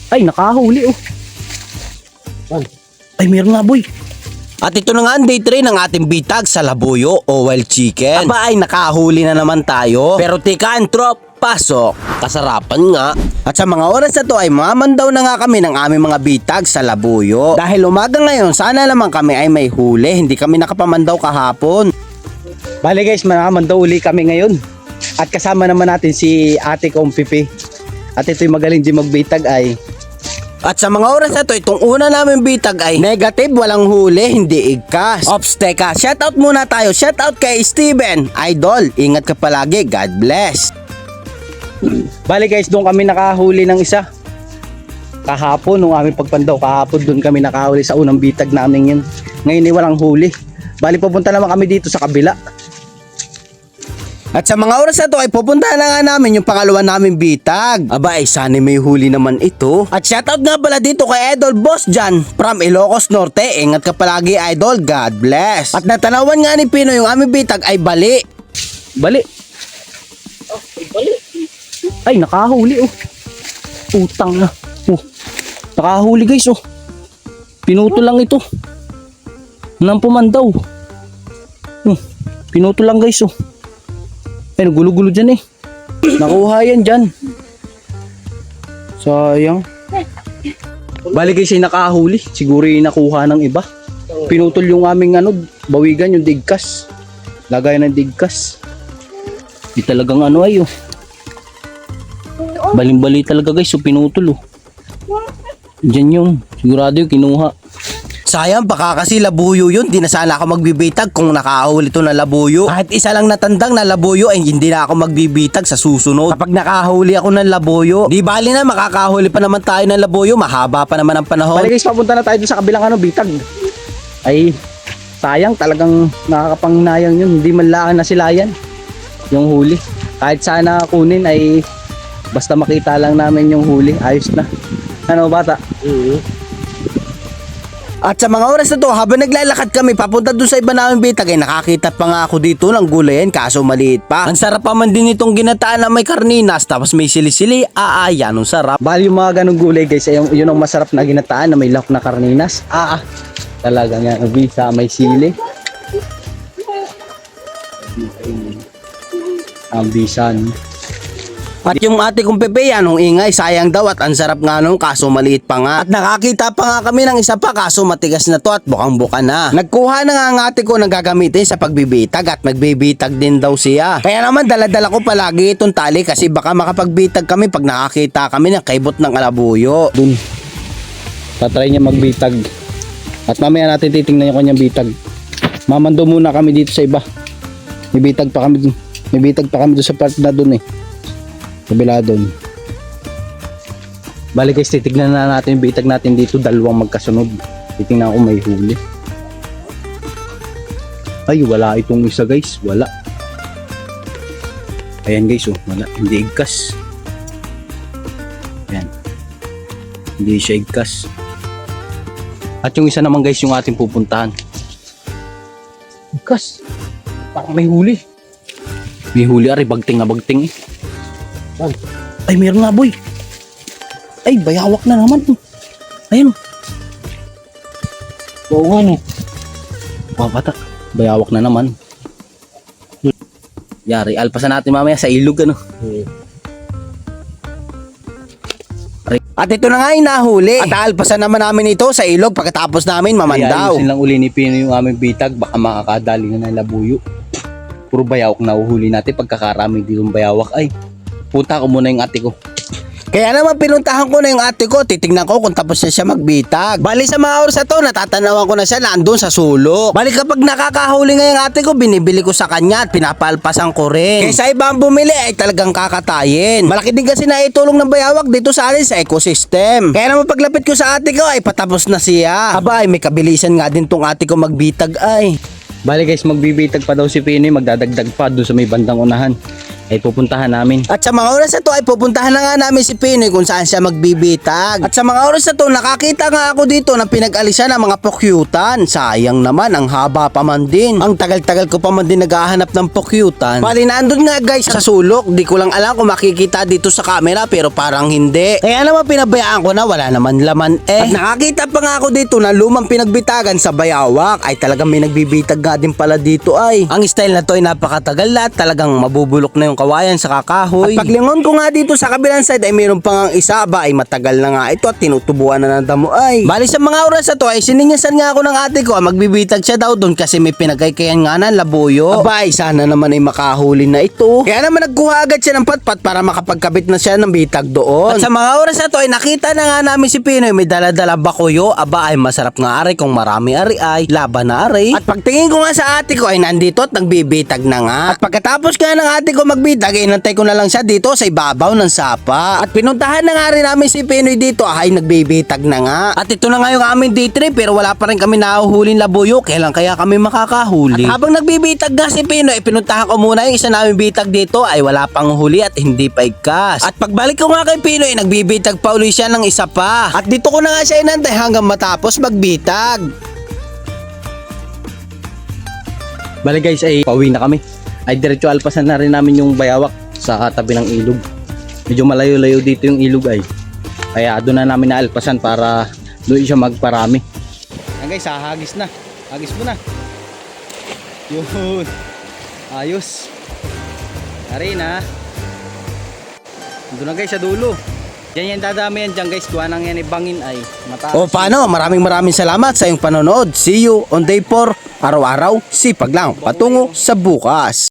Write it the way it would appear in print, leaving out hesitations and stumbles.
Ay, nakahuli oh. Ay, meron nga boy. At ito na nga ang day 3 ng ating bitag sa labuyo o wild chicken. Aba ay nakahuli na naman tayo. Pero tika antrop, pasok. Kasarapan nga. At sa mga oras na to ay mamandaw na nga kami ng aming mga bitag sa labuyo. Dahil umaga ngayon, sana naman kami ay may huli. Hindi kami nakapamandaw kahapon. Bale guys, manamandaw uli kami ngayon. At kasama naman natin si ate kong Pipi. At ito'y magaling din magbitag ay. At sa mga oras na to, itong una namin bitag ay negative, walang huli, hindi igkas. Ops, teka, shoutout muna tayo. Shoutout kay Steven. Idol, ingat ka palagi. God bless. Bale guys, doon kami nakahuli ng isa. Kahapon, nung aming pagpandaw, kahapon doon kami nakahuli sa unang bitag namin yun. Ngayon ay walang huli. Bale, pupunta naman kami dito sa kabila. At sa mga oras na to ay pupuntahan na nga namin yung pangalawa naming bitag. Aba ay sana may huli naman ito. At shoutout nga pala dito kay Idol Boss Jan from Ilocos Norte. Ingat ka palagi Idol, God bless. At natanawan nga ni Pino yung aming bitag ay bali. Bali. Oh, bali. Ay, nakahuli oh. Utang na. Oh. Nakahuli guys oh. Pinuto lang ito. Nang pumandaw. Pinuto lang guys oh. Ay, gulo-gulo dyan eh. Nakuha yan dyan. Sayang. Bali guys ay nakahuli. Siguro yung nakuha ng iba. Pinutol yung aming bawigan, yung digkas. Lagay ng digkas. Di talagang ay oh. Baling-bali talaga guys, so pinutol oh. Dyan yung, sigurado yung kinuha. Sayang, baka kasi labuyo yun. Di na sana ako magbibitag kung nakahuli to na labuyo. Kahit isa lang natandang na labuyo ay hindi na ako magbibitag sa susunod. Kapag nakahuli ako ng labuyo, di bali na makakahuli pa naman tayo ng labuyo. Mahaba pa naman ang panahon. Bali guys, papunta na tayo sa kabilang bitag. Ay, sayang, talagang nakakapanghinayang yun. Hindi man lang nasilayan yung huli. Kahit sana kunin ay basta makita lang namin yung huli, ayos na. Ano bata? At sa mga oras na to, habang naglalakad kami papunta doon sa iba namin bitag, ay nakakita pa nga ako dito ng gulayan kaso maliit pa. Ang sarap pa man din itong ginataan na may karninas tapos may sili-sili. Yan ang sarap. Bali yung mga ganong gulay guys, yun ang masarap na ginataan na may lahok na karninas. Talaga nga, bisa may sili. Ang bisa no? At yung ate kong Pepe, anong ingay, sayang daw at ang sarap nga nung kaso maliit pa nga. At nakakita pa nga kami ng isa pa kaso matigas na to at bukang-buka na. Nagkuha na nga ang ate ko ng gagamitin sa pagbibitag at magbibitag din daw siya. Kaya naman dala-dala ko palagi itong tali kasi baka makapagbitag kami pag nakakita kami ng kaibot ng alabuyo. Dun, tatry niya magbitag. At mamaya natin titingnan yung kanyang bitag. Mamando muna kami dito sa iba. May bitag pa kami dun. May bitag pa kami dun sa part na dun eh. Kabila doon. Balik guys, titignan na natin yung bitag natin dito, dalawang magkasunod. Titignan ko may huli. Ay, wala itong isa guys, wala. Ayan guys, oh, wala, hindi igkas. Ayan. Hindi siya igkas. At yung isa naman guys, yung ating pupuntahan. Igkas. Parang may huli. May huli, ari, bagting na bagting eh. Ay, meron nga boy. Ay, bayawak na naman. Ayun. Oo nga no. Bata, bayawak na naman. Yari, alpasan natin mamaya sa ilog ano. At ito na nga yung nahuli. At alpasan naman namin ito sa ilog pagkatapos namin mamandaw. Ayusin lang uli ni Pino yung aming bitag, baka makakadali na ng labuyo. Puro bayawak na uhuli natin, pagkakarami ditong bayawak ay. Punta ko muna yung ate ko. Kaya naman pinuntahan ko na yung ate ko, titignan ko kung tapos na siya magbitag. Bali sa mga oras na to, natatanawan ko na siya na andun sa sulok. Bali kapag nakakahuli nga yung ate ko, binibili ko sa kanya at pinapalpasan ko rin. Kaysa ibang bumili ay talagang kakatayin. Malaki din kasi na itulong ng bayawak dito sa atin sa ecosystem. Kaya naman paglapit ko sa ate ko ay patapos na siya. Aba ay may kabilisan nga din tong ate ko magbitag ay. Bali guys, magbibitag pa daw si Pinoy, magdadagdag pa doon sa may bandang unahan. ay pupuntahan namin. At sa mga oras na to ay pupuntahan na nga namin si Pinoy kung saan siya magbibitag. At sa mga oras na to nakakita nga ako dito ng pinag-alisan ng mga pukyutan. Sayang naman, ang haba pa man din. Ang tagal-tagal ko pa man din naghahanap ng pukyutan. Bali nandun nga guys sa sulok. Di ko lang alam kung makikita dito sa camera pero parang hindi. Kaya naman pinabayaan ko na, wala naman laman eh. At nakakita pa nga ako dito na lumang pinagbitagan sa bayawak. Ay talagang may nagbibitag nga din pala dito ay. Ang style na to ay napakatagal at talagang mabubulok na yung kawayan sa kakahoy. At paglingon ko nga dito sa kabilang side ay mayroon pang isa ba ay matagal na nga ito at tinutubuan na ng damo ay. Bali sa mga oras na to ay sininyasan nga ako ng ate ko, magbibitag siya daw doon kasi may pinagkaykayan nga ng labuyo. Abay, sana naman ay makahuli na ito. Kaya naman nagkuha agad siya ng patpat para makapagkabit na siya ng bitag doon. At sa mga oras na to ay nakita na nga namin si Pinoy may dala-dala bakuyo. Aba ay masarap nga ari kung marami ari ay laban na ari. At pagtingin ko nga sa ate ko ay nandito at nagbibitag na nga. At pagkatapos nga ng ate ko magbitag ay inantay ko na lang siya dito sa ibabaw ng sapa. At pinuntahan na nga rin namin si Pinoy dito ay nagbibitag na nga. At ito na nga yung aming day trip pero wala pa rin kami nahuhuling labuyo. Kailan kaya kami makakahuli? At habang nagbibitag nga si Pinoy ay pinuntahan ko muna yung isa namin bitag dito ay wala pang huli at hindi pa igkas. At pagbalik ko nga kay Pinoy nagbibitag pa uli siya ng isa pa. At dito ko na nga siya inantay hanggang matapos magbitag. Bali guys ay pauwi na kami. Ay diretso alpasan na rin namin yung bayawak sa tabi ng ilog. Medyo malayo-layo dito yung ilog ay. Kaya doon na namin naalpasan para doon siya magparami. Yan guys, hagis na. Hagis mo na. Yun. Ayos. Ari na. Doon na guys sa dulo. Diyan yan dadami yan dyan guys. Kuha nang yan ibangin ay mataas. O paano? Maraming salamat sa iyong panonood. See you on day 4. Araw-araw, sipag lang patungo sa bukas.